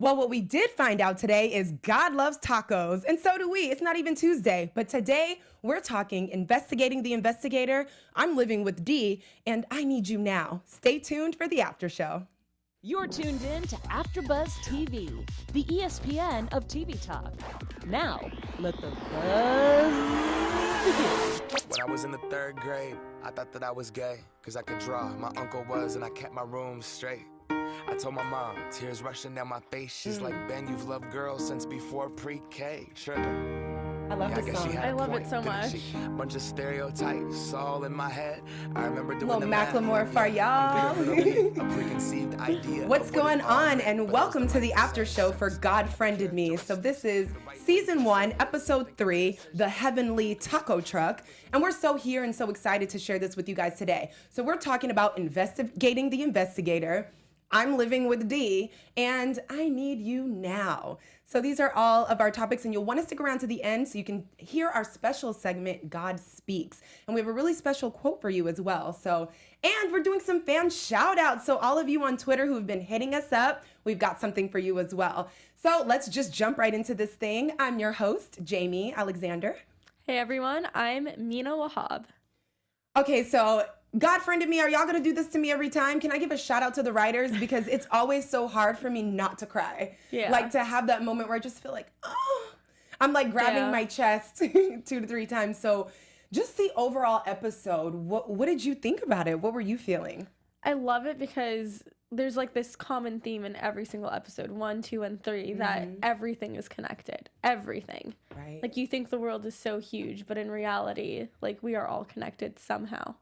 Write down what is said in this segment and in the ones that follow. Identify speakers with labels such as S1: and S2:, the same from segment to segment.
S1: Well, what we did find out today is God loves tacos, and so do we. It's not even Tuesday, but today we're talking investigating the investigator. I'm living with D, and I need you now. Stay tuned for the after show.
S2: You're tuned in to AfterBuzz TV, the ESPN of TV talk. Now, let the buzz begin.
S3: When I was in the 3rd grade, I thought that I was gay, cause I could draw. My uncle was, and I kept my room straight. I told my mom, tears rushing down my face. She's like, Ben, you've loved girls since before pre-K. Tripping.
S1: I love this song.
S4: I love it so much.
S3: Bunch of stereotypes all in my head. I remember doing
S1: little
S3: the
S1: Macklemore for y'all.
S3: A preconceived idea.
S1: What's going on? And welcome to the after show for God Friended Me. So this is season 1, episode 3, the Heavenly Taco Truck. And we're so here and so excited to share this with you guys today. So we're talking about investigating the investigator. I'm living with D, and I need you now. So these are all of our topics, and you'll want to stick around to the end so you can hear our special segment, God Speaks. And we have a really special quote for you as well. And we're doing some fan shout outs. So all of you on Twitter who have been hitting us up, we've got something for you as well. So let's just jump right into this thing. I'm your host, Jaimi Alexander.
S4: Hey everyone, I'm Mina Wahab.
S1: Okay, so God friended me. Are y'all going to do this to me every time? Can I give a shout out to the writers? Because it's always so hard for me not to cry.
S4: Yeah.
S1: Like to have that moment where I just feel like, oh, I'm like grabbing my chest 2 to 3 times. So just the overall episode, what did you think about it? What were you feeling?
S4: I love it because there's like this common theme in every single episode, 1, 2, and 3, that everything is connected. Everything.
S1: Right.
S4: Like you think the world is so huge, but in reality, like we are all connected somehow.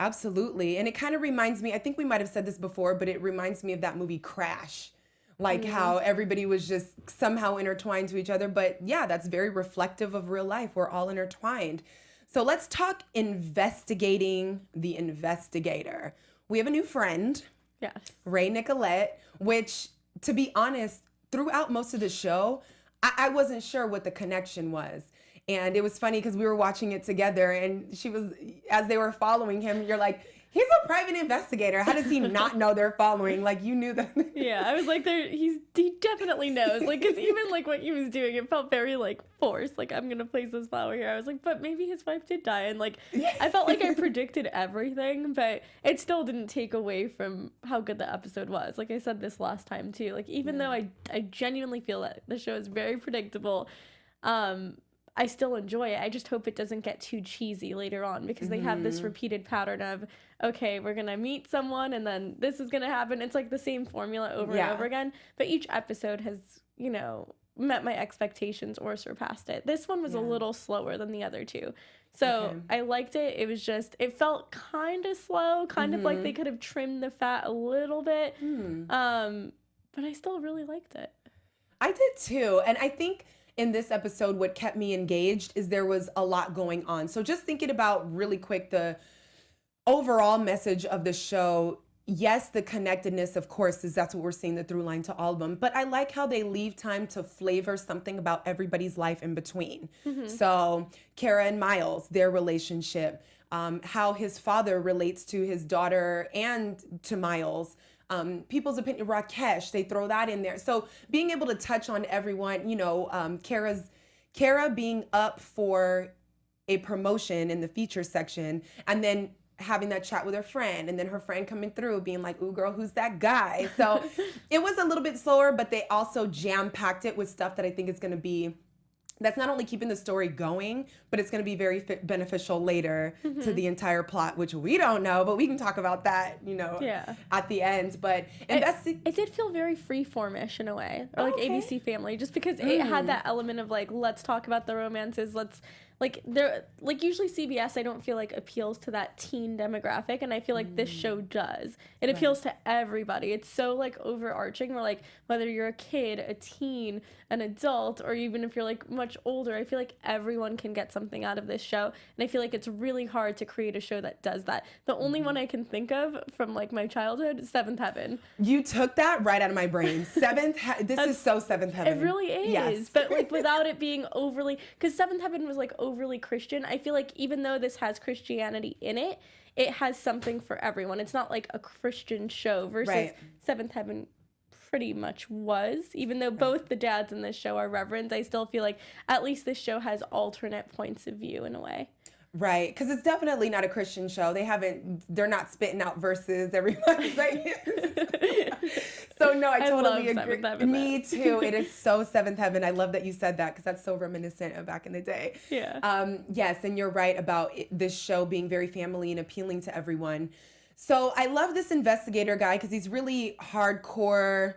S1: Absolutely. And it kind of reminds me, I think we might have said this before, but it reminds me of that movie Crash. Like how everybody was just somehow intertwined to each other. But yeah, that's very reflective of real life. We're all intertwined. So let's talk investigating the investigator. We have a new friend.
S4: Yes.
S1: Ray Nicolette, which, to be honest, throughout most of the show, I wasn't sure what the connection was. And it was funny because we were watching it together, and she was, as they were following him, you're like, he's a private investigator. How does he not know they're following? Like, you knew that.
S4: Yeah, I was like, he definitely knows. Like, because even like what he was doing, it felt very like forced. Like, I'm gonna place this flower here. I was like, but maybe his wife did die, and like, I felt like I predicted everything, but it still didn't take away from how good the episode was. Like I said this last time too. Like, even though I genuinely feel that the show is very predictable, I still enjoy it. I just hope it doesn't get too cheesy later on, because they have this repeated pattern of, okay, we're going to meet someone and then this is going to happen. It's like the same formula over and over again. But each episode has, you know, met my expectations or surpassed it. This one was a little slower than the other two. So I liked it. It was just, it felt kind of slow, kind of like they could have trimmed the fat a little bit. But I still really liked it.
S1: I did too. And I think in this episode, what kept me engaged is there was a lot going on. So just thinking about really quick the overall message of the show. Yes, the connectedness, of course, is that's what we're seeing, the through line to all of them. But I like how they leave time to flavor something about everybody's life in between. So Kara and Miles, their relationship, how his father relates to his daughter and to Miles. People's opinion, Rakesh, they throw that in there. So being able to touch on everyone, you know, Kara being up for a promotion in the feature section, and then having that chat with her friend, and then her friend coming through being like, ooh, girl, who's that guy? So it was a little bit slower, but they also jam-packed it with stuff that I think is going to be, that's not only keeping the story going, but it's going to be very beneficial later to the entire plot, which we don't know, but we can talk about that, you know, at the end. But
S4: it did feel very freeform-ish in a way, or like ABC Family, just because it had that element of like, let's talk about the romances, let's like there, like usually CBS I don't feel like appeals to that teen demographic, and I feel like this show does. It appeals to everybody. It's so like overarching, where like whether you're a kid, a teen, an adult, or even if you're like much older, I feel like everyone can get something out of this show, and I feel like it's really hard to create a show that does that. The only one I can think of from like my childhood is Seventh Heaven.
S1: You took that right out of my brain. This is so Seventh Heaven.
S4: It really is. Yes. But like without it being overly, because Seventh Heaven was like overly Christian. I feel like even though this has Christianity in it, it has something for everyone. It's not like a Christian show versus Seventh Heaven pretty much was. Even though both the dads in this show are reverends, I still feel like at least this show has alternate points of view in a way.
S1: Right, because it's definitely not a Christian show. They're not spitting out verses every month. So no, I totally agree. Me too. It is so Seventh Heaven. I love that you said that because that's so reminiscent of back in the day.
S4: Yeah.
S1: Yes, and you're right about this show being very family and appealing to everyone. So I love this investigator guy because he's really hardcore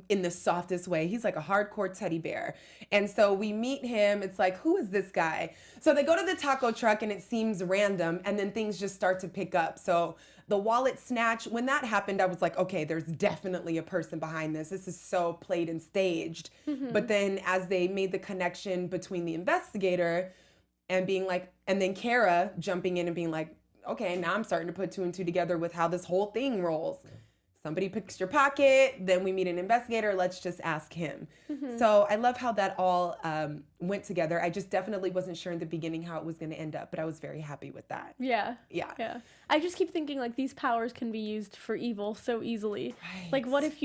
S1: in the softest way. He's like a hardcore teddy bear. And so we meet him. It's like, who is this guy? So they go to the taco truck and it seems random. And then things just start to pick up. So the wallet snatch, when that happened, I was like, okay, there's definitely a person behind this. This is so played and staged. Mm-hmm. But then as they made the connection between the investigator and being like, and then Kara jumping in and being like, okay, now I'm starting to put two and two together with how this whole thing rolls. Somebody picks your pocket, then we meet an investigator, let's just ask him. Mm-hmm. So I love how that all went together. I just definitely wasn't sure in the beginning how it was going to end up, but I was very happy with that.
S4: Yeah.
S1: Yeah.
S4: Yeah. I just keep thinking like these powers can be used for evil so easily.
S1: Right.
S4: Like what if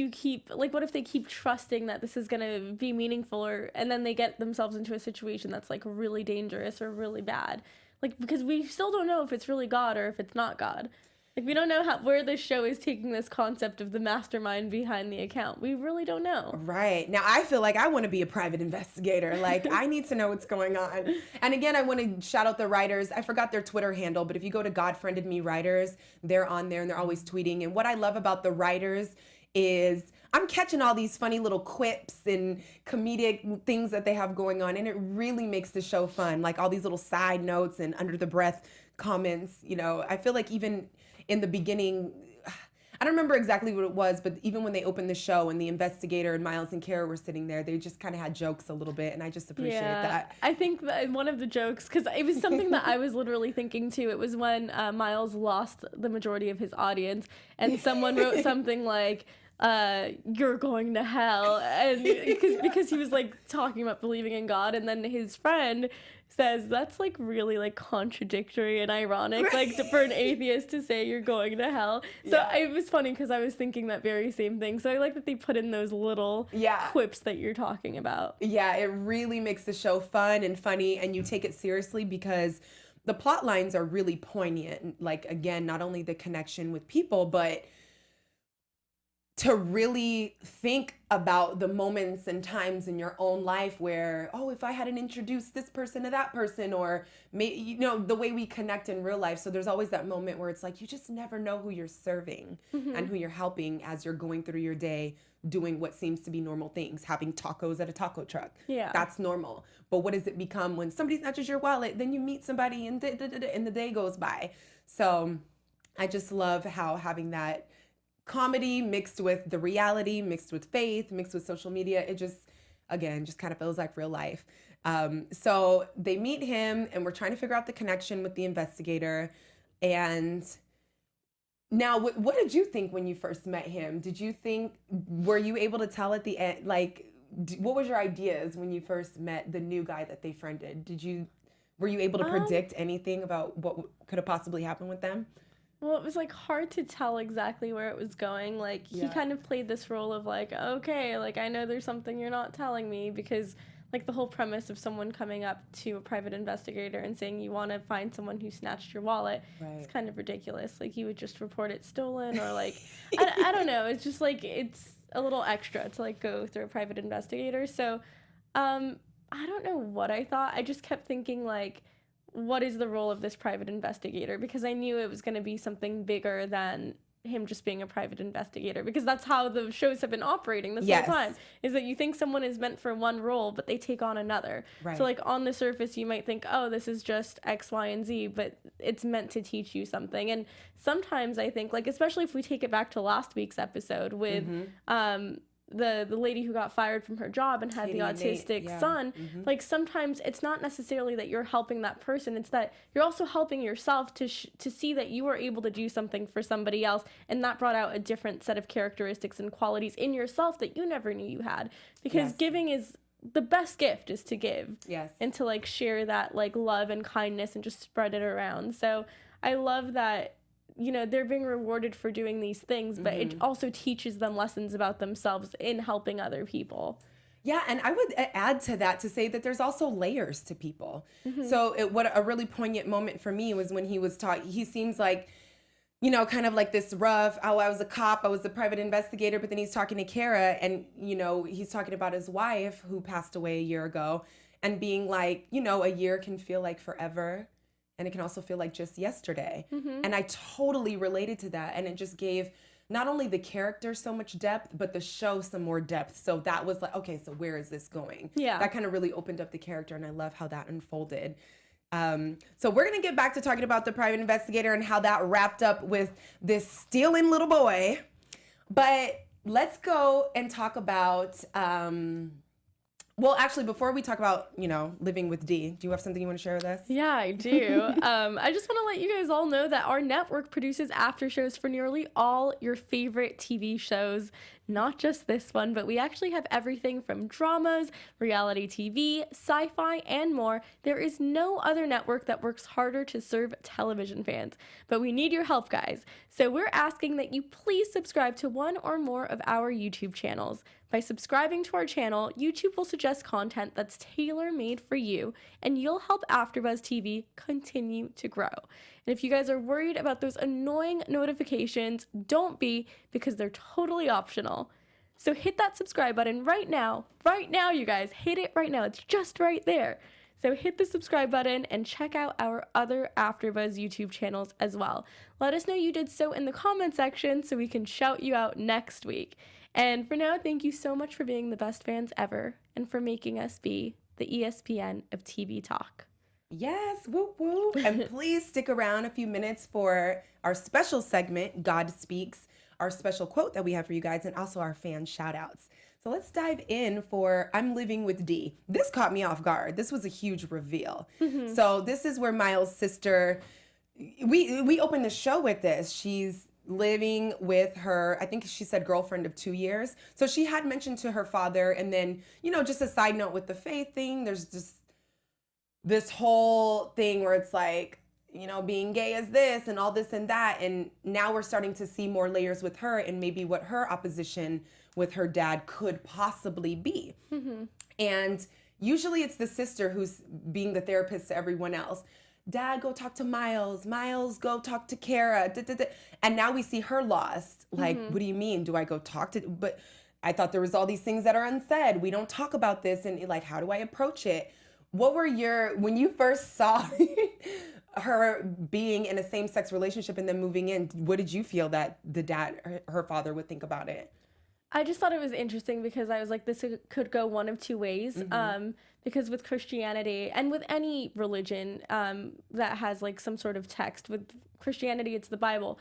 S4: they keep trusting that this is going to be meaningful and then they get themselves into a situation that's like really dangerous or really bad. Like because we still don't know if it's really God or if it's not God. Like, we don't know where this show is taking this concept of the mastermind behind the account. We really don't know.
S1: Right. Now, I feel like I want to be a private investigator. Like, I need to know what's going on. And again, I want to shout out the writers. I forgot their Twitter handle, but if you go to God Friended Me Writers, they're on there and they're always tweeting. And what I love about the writers is I'm catching all these funny little quips and comedic things that they have going on. And it really makes the show fun. Like, all these little side notes and under the breath comments. You know, I feel like even in the beginning, I don't remember exactly what it was, but even when they opened the show and the investigator and Miles and Kara were sitting there, they just kind of had jokes a little bit, and I just appreciate that.
S4: I think that one of the jokes, because it was something that I was literally thinking too, it was when Miles lost the majority of his audience, and someone wrote something like, you're going to hell, and because he was like talking about believing in God, and then his friend says that's like really like contradictory and ironic, like for an atheist to say you're going to hell. So it was funny because I was thinking that very same thing. So I like that they put in those little quips that you're talking about.
S1: Yeah, it really makes the show fun and funny, and you take it seriously because the plot lines are really poignant. Like, again, not only the connection with people, but to really think about the moments and times in your own life where, oh, if I hadn't introduced this person to that person, or the way we connect in real life. So there's always that moment where it's like, you just never know who you're serving and who you're helping as you're going through your day, doing what seems to be normal things, having tacos at a taco truck. Yeah. That's normal. But what does it become when somebody snatches your wallet, then you meet somebody and the day goes by. So I just love how having that comedy mixed with the reality, mixed with faith, mixed with social media, it just kind of feels like real life. So they meet him and we're trying to figure out the connection with the investigator. And now, what did you think when you first met him? Were you able to tell at the end, like, what was your ideas when you first met the new guy that they friended? Were you able to predict anything about what could have possibly happened with them?
S4: Well, it was, like, hard to tell exactly where it was going. Like, he kind of played this role of, like, okay, like, I know there's something you're not telling me, because, like, the whole premise of someone coming up to a private investigator and saying you want to find someone who snatched your wallet is kind of ridiculous. Like, you would just report it stolen, or, like, I don't know. It's just, like, it's a little extra to, like, go through a private investigator. So, I don't know what I thought. I just kept thinking, like, what is the role of this private investigator? Because I knew it was going to be something bigger than him just being a private investigator, because that's how the shows have been operating this whole time, is that you think someone is meant for one role, but they take on another. Right. So, like, on the surface, you might think, oh, this is just X, Y, and Z, but it's meant to teach you something. And sometimes I think, like, especially if we take it back to last week's episode with the lady who got fired from her job and had the autistic son, like, sometimes it's not necessarily that you're helping that person, it's that you're also helping yourself to see that you were able to do something for somebody else, and that brought out a different set of characteristics and qualities in yourself that you never knew you had, because giving is the best gift, is to give and to, like, share that, like, love and kindness and just spread it around. So I love that you know, they're being rewarded for doing these things, but it also teaches them lessons about themselves in helping other people.
S1: Yeah, and I would add to that to say that there's also layers to people. So what a really poignant moment for me was when he was talking. He seems like, you know, kind of like this rough, oh, I was a cop, I was a private investigator, but then he's talking to Kara and, you know, he's talking about his wife who passed away a year ago and being like, you know, a year can feel like forever and it can also feel like just yesterday. And I totally related to that. And it just gave not only the character so much depth, but the show some more depth. So that was like, okay, so where is this going?
S4: Yeah.
S1: That kind of really opened up the character, and I love how that unfolded. So we're going to get back to talking about the private investigator and how that wrapped up with this stealing little boy. But let's go and talk about, well, actually, before we talk about, you know, living with D, do you have something you want to share with us?
S4: Yeah, I do. I just want to let you guys all know that our network produces after shows for nearly all your favorite TV shows. Not just this one, but we actually have everything from dramas, reality TV, sci-fi, and more. There is no other network that works harder to serve television fans. But we need your help, guys. So we're asking that you please subscribe to one or more of our YouTube channels. By subscribing to our channel, YouTube will suggest content that's tailor-made for you, and you'll help AfterBuzz TV continue to grow. And if you guys are worried about those annoying notifications, don't be, because they're totally optional. So hit that subscribe button right now, you guys, hit it right now. It's just right there. So hit the subscribe button and check out our other AfterBuzz YouTube channels as well. Let us know you did so in the comment section so we can shout you out next week. And for now, thank you so much for being the best fans ever and for making us be the ESPN of TV talk.
S1: Yes, woo woo. And please stick around a few minutes for our special segment, God Speaks, our special quote that we have for you guys, and also our fan shout outs. So let's dive in for I'm Living with D. This caught me off guard. This was a huge reveal. So this is where Miles' sister, we opened the show with this. She's living with her, I think she said girlfriend of 2 years. So she had mentioned to her father, and then, you know, just a side note with the faith thing, there's just this whole thing where it's like, you know, being gay is this and all this and that. And now we're starting to see more layers with her and maybe what her opposition with her dad could possibly be. And usually it's the sister who's being the therapist to everyone else. Dad, go talk to Miles. Miles, go talk to Kara. And now we see her lost. Like, what do you mean? Do I go talk to? But I thought there was all these things that are unsaid. We don't talk about this. And like, how do I approach it? What were when you first saw her being in a same-sex relationship and then moving in, what did you feel that the dad, her father, would think about it?
S4: I just thought it was interesting because I was like, this could go one of two ways. Because with Christianity and with any religion that has like some sort of text, with Christianity, it's the Bible.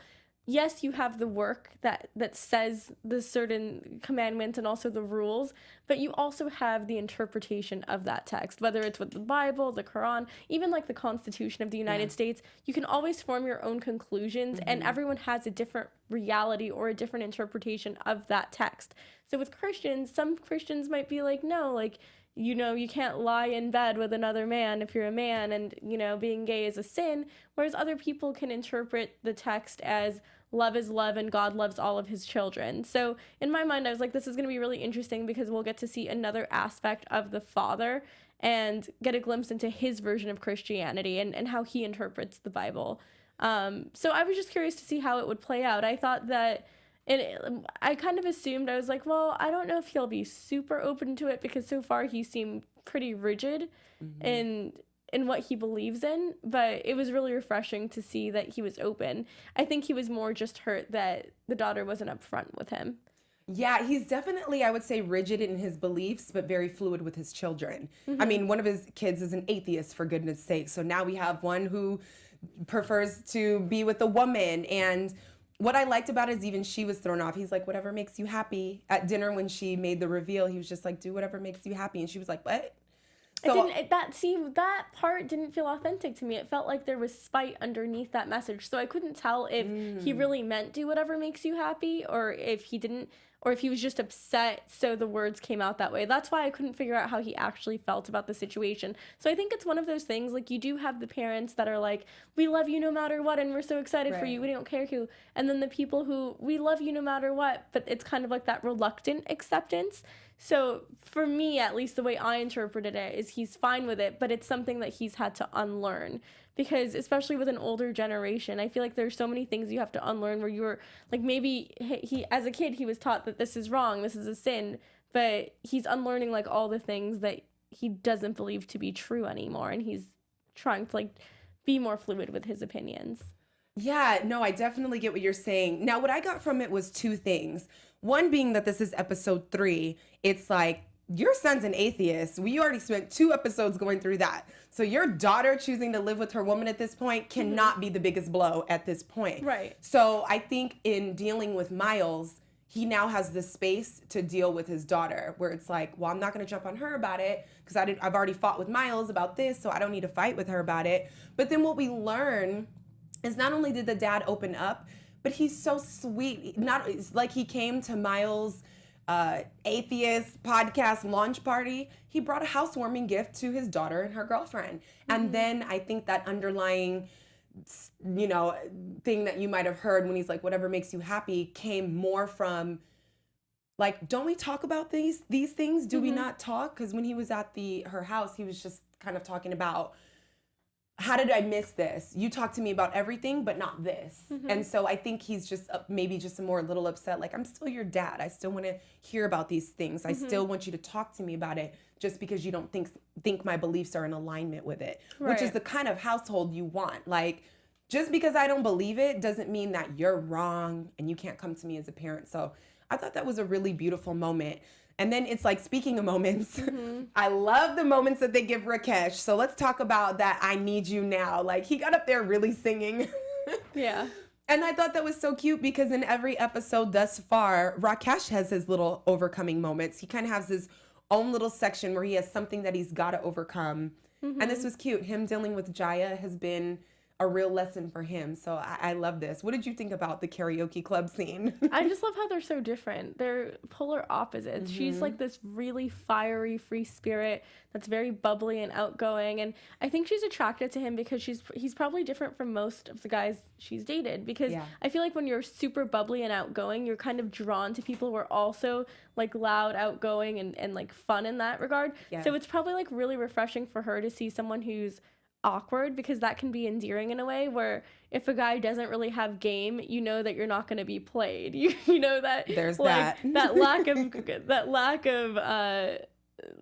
S4: Yes, you have the work that says the certain commandments and also the rules, but you also have the interpretation of that text, whether it's with the Bible, the Quran, even like the Constitution of the United States. You can always form your own conclusions, and everyone has a different reality or a different interpretation of that text. So with Christians, some Christians might be like, no, like, you know, you can't lie in bed with another man if you're a man, and, you know, being gay is a sin, whereas other people can interpret the text as love is love and God loves all of his children. So in my mind, I was like, this is going to be really interesting because we'll get to see another aspect of the father and get a glimpse into his version of Christianity and how he interprets the Bible. So I was just curious to see how it would play out. I thought that I kind of assumed, I was like, well, I don't know if he'll be super open to it because so far he seemed pretty rigid in what he believes in, but it was really refreshing to see that he was open. I think he was more just hurt that the daughter wasn't upfront with him.
S1: Yeah, he's definitely, I would say, rigid in his beliefs, but very fluid with his children. I mean, one of his kids is an atheist, for goodness sake. So now we have one who prefers to be with a woman. And what I liked about it is even she was thrown off. He's like, whatever makes you happy. At dinner when she made the reveal, he was just like, do whatever makes you happy. And she was like, what? So,
S4: that part didn't feel authentic to me. It felt like there was spite underneath that message. So I couldn't tell if he really meant do whatever makes you happy or if he didn't, or if he was just upset so the words came out that way. That's why I couldn't figure out how he actually felt about the situation. So I think it's one of those things, like, you do have the parents that are like, we love you no matter what, and we're so excited for you, we don't care who. And then the people who, we love you no matter what, but it's kind of like that reluctant acceptance. So for me, at least the way I interpreted it is he's fine with it, but it's something that he's had to unlearn. Because especially with an older generation, I feel like there's so many things you have to unlearn where you're like, maybe he as a kid, he was taught that this is wrong, this is a sin, but he's unlearning like all the things that he doesn't believe to be true anymore. And he's trying to like be more fluid with his opinions.
S1: Yeah, no, I definitely get what you're saying. Now, what I got from it was two things. One being that this is episode 3. It's like, your son's an atheist. We already spent 2 episodes going through that. So your daughter choosing to live with her woman at this point cannot be the biggest blow at this point.
S4: Right.
S1: So I think in dealing with Miles, he now has the space to deal with his daughter, where it's like, well, I'm not going to jump on her about it because I've already fought with Miles about this, so I don't need to fight with her about it. But then what we learn is not only did the dad open up, but he's so sweet. It's like he came to Miles' atheist podcast launch party. He brought a housewarming gift to his daughter and her girlfriend. And then I think that underlying, you know, thing that you might have heard when he's like, whatever makes you happy, came more from like, don't we talk about these things? Do we not talk? Because when he was at her house, he was just kind of talking about, how did I miss this? You talk to me about everything, but not this. And so I think he's just maybe just a little upset. Like, I'm still your dad. I still want to hear about these things. I still want you to talk to me about it, just because you don't think my beliefs are in alignment with it, which is the kind of household you want. Like, just because I don't believe it doesn't mean that you're wrong and you can't come to me as a parent. So I thought that was a really beautiful moment. And then it's like, speaking of moments, I love the moments that they give Rakesh. So let's talk about that I Need You Now. Like, he got up there really singing.
S4: Yeah.
S1: And I thought that was so cute because in every episode thus far, Rakesh has his little overcoming moments. He kind of has his own little section where he has something that he's got to overcome. And this was cute. Him dealing with Jaya has been a real lesson for him. So I love this. What did you think about the karaoke club scene?
S4: I just love how they're so different. They're polar opposites. She's like this really fiery, free spirit that's very bubbly and outgoing. And I think she's attracted to him because he's probably different from most of the guys she's dated. Because I feel like when you're super bubbly and outgoing, you're kind of drawn to people who are also like loud, outgoing, and like fun in that regard. Yeah. So it's probably like really refreshing for her to see someone who's awkward, because that can be endearing in a way where if a guy doesn't really have game, you know that you're not going to be played. You know that
S1: there's
S4: like, that lack of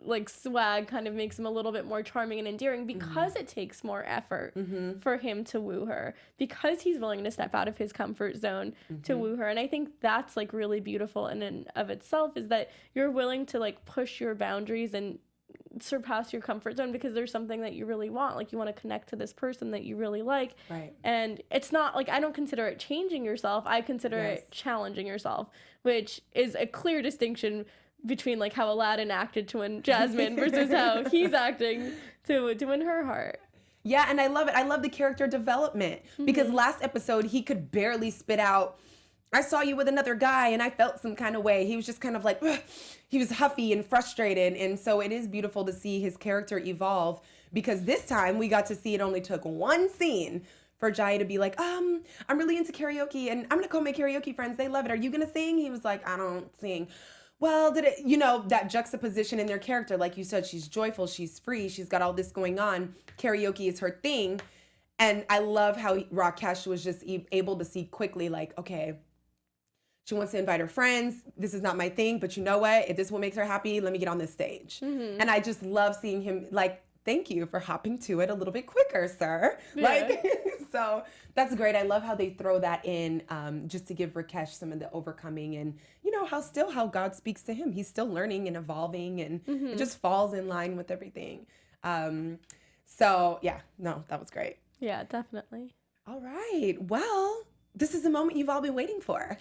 S4: like swag kind of makes him a little bit more charming and endearing, because it takes more effort for him to woo her, because he's willing to step out of his comfort zone to woo her. And I think that's like really beautiful in and of itself, is that you're willing to like push your boundaries and surpass your comfort zone because there's something that you really want. Like, you want to connect to this person that you really like. Right. And it's not like, I don't consider it changing yourself. I consider it challenging yourself, which is a clear distinction between like how Aladdin acted to win Jasmine versus how he's acting to win her heart.
S1: Yeah, and I love it. I love the character development because last episode he could barely spit out, I saw you with another guy and I felt some kind of way. He was just kind of like, ugh. He was huffy and frustrated. And so it is beautiful to see his character evolve, because this time we got to see it only took one scene for Jaya to be like, I'm really into karaoke and I'm going to call my karaoke friends. They love it. Are you going to sing? He was like, I don't sing. Well, that juxtaposition in their character, like you said, she's joyful, she's free, she's got all this going on. Karaoke is her thing. And I love how Rakesh was just able to see quickly, like, okay, she wants to invite her friends. This is not my thing, but you know what? If this is what makes her happy, let me get on this stage. And I just love seeing him, like, thank you for hopping to it a little bit quicker, sir. Yeah. Like, so that's great. I love how they throw that in just to give Rakesh some of the overcoming, and, you know, how God speaks to him. He's still learning and evolving, and it just falls in line with everything. So, yeah, no, that was great.
S4: Yeah, definitely.
S1: All right. Well, this is the moment you've all been waiting for.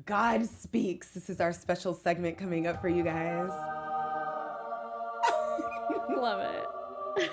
S1: God Speaks. This is our special segment coming up for you guys.
S4: Love it.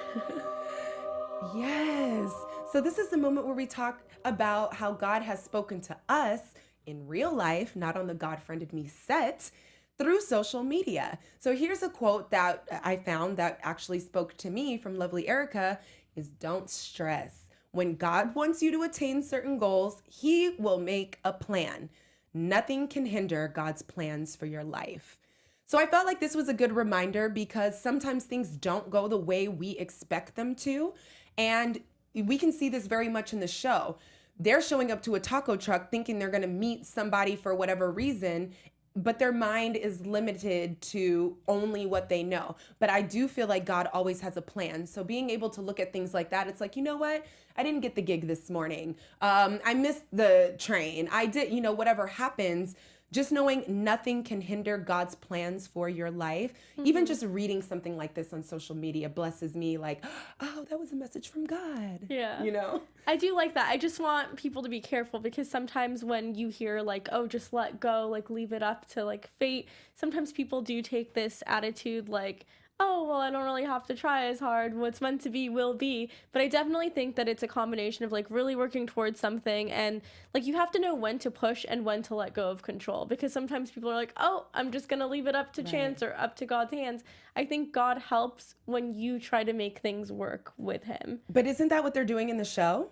S1: Yes. So this is the moment where we talk about how God has spoken to us in real life, not on the God Friended Me set, through social media. So here's a quote that I found that actually spoke to me from lovely Erica is don't stress. When God wants you to attain certain goals, he will make a plan. Nothing can hinder God's plans for your life. So I felt like this was a good reminder because sometimes things don't go the way we expect them to. And we can see this very much in the show. They're showing up to a taco truck thinking they're going to meet somebody for whatever reason, but their mind is limited to only what they know. But I do feel like God always has a plan. So being able to look at things like that, it's like, you know what? I didn't get the gig this morning. I missed the train. I did, whatever happens, just knowing nothing can hinder God's plans for your life. Even just reading something like this on social media blesses me like, oh, that was a message from God.
S4: Yeah.
S1: I
S4: do like that. I just want people to be careful because sometimes when you hear like, oh, just let go, like leave it up to like fate, sometimes people do take this attitude like, oh, well, I don't really have to try as hard. What's meant to be will be. But I definitely think that it's a combination of like really working towards something and like you have to know when to push and when to let go of control because sometimes people are like, oh, I'm just going to leave it up to chance or up to God's hands. I think God helps when you try to make things work with him.
S1: But isn't that what they're doing in the show?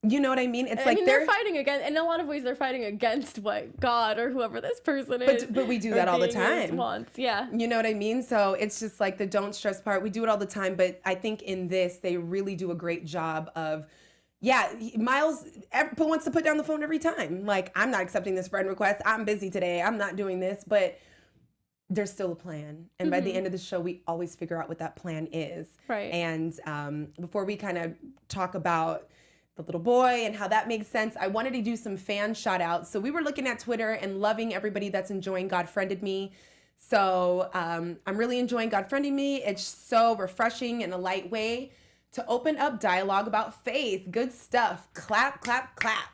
S1: You know what I mean? It's
S4: they're fighting against, in a lot of ways, they're fighting against what God or whoever this person is.
S1: But we do that all the time.
S4: Wants. Yeah.
S1: You know what I mean? So it's just like the don't stress part. We do it all the time. But I think in this, they really do a great job of, Miles wants to put down the phone every time. Like, I'm not accepting this friend request. I'm busy today. I'm not doing this. But there's still a plan. And by the end of the show, we always figure out what that plan is.
S4: Right.
S1: And before we kind of talk about the little boy and how that makes sense, I wanted to do some fan shout outs. So we were looking at Twitter and loving everybody that's enjoying God Friended Me. So I'm really enjoying God Friended Me. It's so refreshing in a light way to open up dialogue about faith. Good stuff. Clap, clap, clap.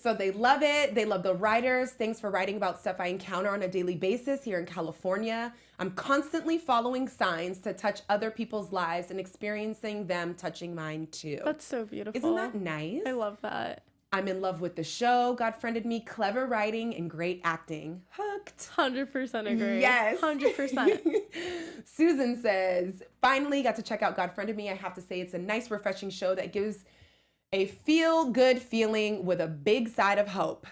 S1: So they love it. They love the writers. Thanks for writing about stuff I encounter on a daily basis here in California. I'm constantly following signs to touch other people's lives and experiencing them touching mine too.
S4: That's so beautiful.
S1: Isn't that nice?
S4: I love that.
S1: I'm in love with the show. God Friended Me. Clever writing and great acting. Hooked.
S4: 100% agree.
S1: Yes.
S4: 100%.
S1: Susan says, finally got to check out God Friended Me. I have to say it's a nice, refreshing show that gives a feel-good feeling with a big side of hope.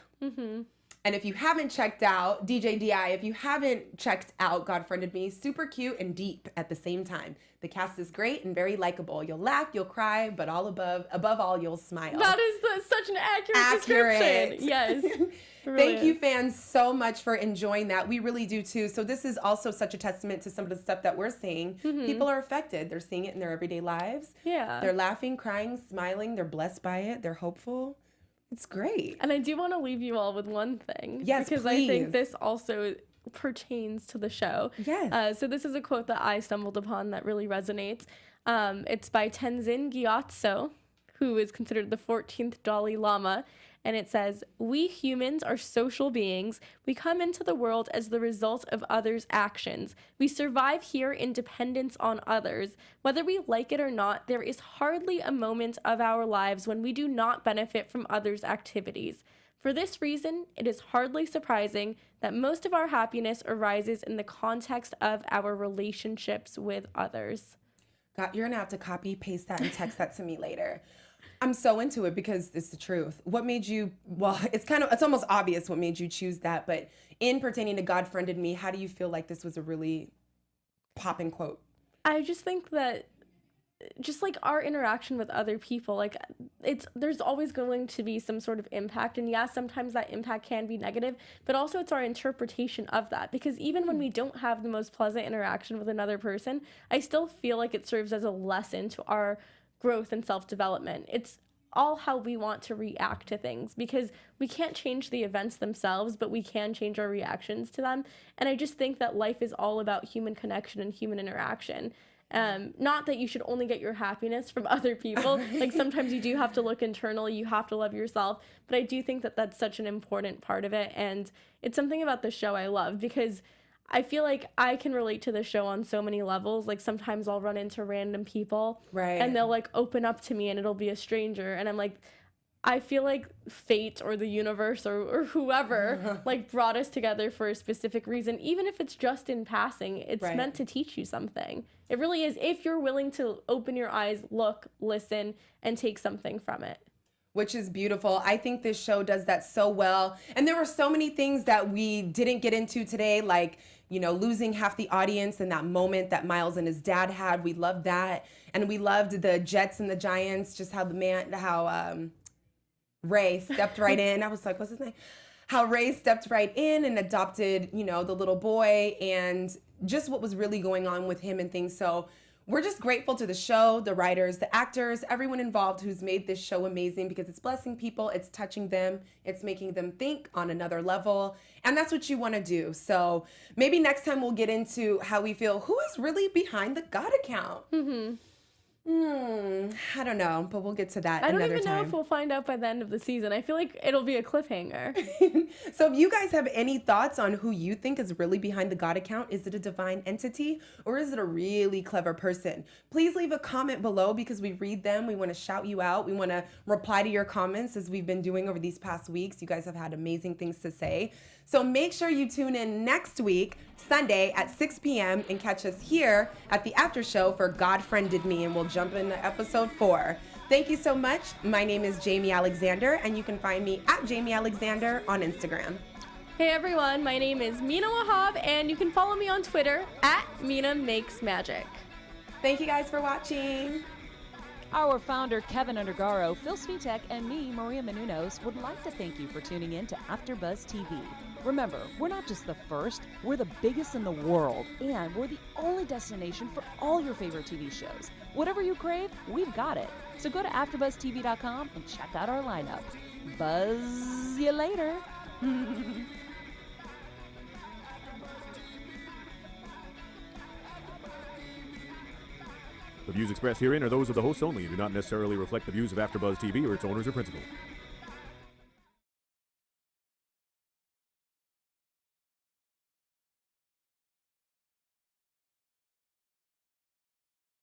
S1: And if you haven't checked out, DJ DI, if you haven't checked out God Friended Me, super cute and deep at the same time. The cast is great and very likable. You'll laugh, you'll cry, but above all, you'll smile.
S4: That is such an accurate description. Yes.
S1: Thank you, fans, so much for enjoying that. We really do, too. So this is also such a testament to some of the stuff that we're seeing. People are affected. They're seeing it in their everyday lives.
S4: Yeah.
S1: They're laughing, crying, smiling. They're blessed by it. They're hopeful. It's great.
S4: And I do want to leave you all with one thing.
S1: Yes,
S4: because
S1: please.
S4: I think this also pertains to the show.
S1: Yes.
S4: So this is a quote that I stumbled upon that really resonates. It's by Tenzin Gyatso, who is considered the 14th Dalai Lama. And it says, "We humans are social beings. We come into the world as the result of others' actions. We survive here in dependence on others. Whether we like it or not, there is hardly a moment of our lives when we do not benefit from others' activities. For this reason, it is hardly surprising that most of our happiness arises in the context of our relationships with others."
S1: God, you're going to have to copy, paste that, and text that to me later. I'm so into it because it's the truth. What made you, well, it's almost obvious what made you choose that, but in pertaining to God Friended Me, how do you feel like this was a really popping quote?
S4: I just think that just like our interaction with other people, like there's always going to be some sort of impact. And yes, sometimes that impact can be negative, but also it's our interpretation of that. Because even when we don't have the most pleasant interaction with another person, I still feel like it serves as a lesson to our growth and self-development. It's all how we want to react to things, because we can't change the events themselves, but we can change our reactions to them. And I just think that life is all about human connection and human interaction. Not that you should only get your happiness from other people. Like sometimes you do have to look internally, you have to love yourself. But I do think that that's such an important part of it. And it's something about the show I love, because I feel like I can relate to the show on so many levels. Like sometimes I'll run into random people,
S1: right,
S4: and they'll like open up to me and it'll be a stranger. And I'm like, I feel like fate or the universe or whoever like brought us together for a specific reason. Even if it's just in passing, it's meant to teach you something. It really is, if you're willing to open your eyes, look, listen, and take something from it.
S1: Which is beautiful. I think this show does that so well. And there were so many things that we didn't get into today, like, you know, losing half the audience in that moment that Miles and his dad had. We loved that. And we loved the Jets and the Giants, just how Ray stepped right in. I was like, what's his name? How Ray stepped right in and adopted, you know, the little boy, and just what was really going on with him and things. So we're just grateful to the show, the writers, the actors, everyone involved who's made this show amazing, because it's blessing people, it's touching them, it's making them think on another level, and that's what you want to do. So maybe next time we'll get into how we feel, who is really behind the God account? I don't know, but we'll get to that another time. I don't even know
S4: if we'll find out by the end of the season. I feel like it'll be a cliffhanger.
S1: So if you guys have any thoughts on who you think is really behind the God account, is it a divine entity or is it a really clever person? Please leave a comment below, because we read them. We want to shout you out. We want to reply to your comments, as we've been doing over these past weeks. You guys have had amazing things to say. So make sure you tune in next week, Sunday at 6 p.m. and catch us here at the after show for God Friended Me, and we'll jump into episode 4. Thank you so much. My name is Jaimi Alexander, and you can find me at Jaimi Alexander on Instagram.
S4: Hey everyone, my name is Mina Wahab, and you can follow me on Twitter at Mina Makes Magic.
S1: Thank you guys for watching.
S2: Our founder, Keven Undergaro, Phil Svitek, and me, Maria Menounos, would like to thank you for tuning in to AfterBuzz TV. Remember, we're not just the first, we're the biggest in the world, and we're the only destination for all your favorite TV shows. Whatever you crave, we've got it. So go to AfterBuzzTV.com and check out our lineup. Buzz you later.
S5: The views expressed herein are those of the hosts only and do not necessarily reflect the views of AfterBuzz TV or its owners or principals.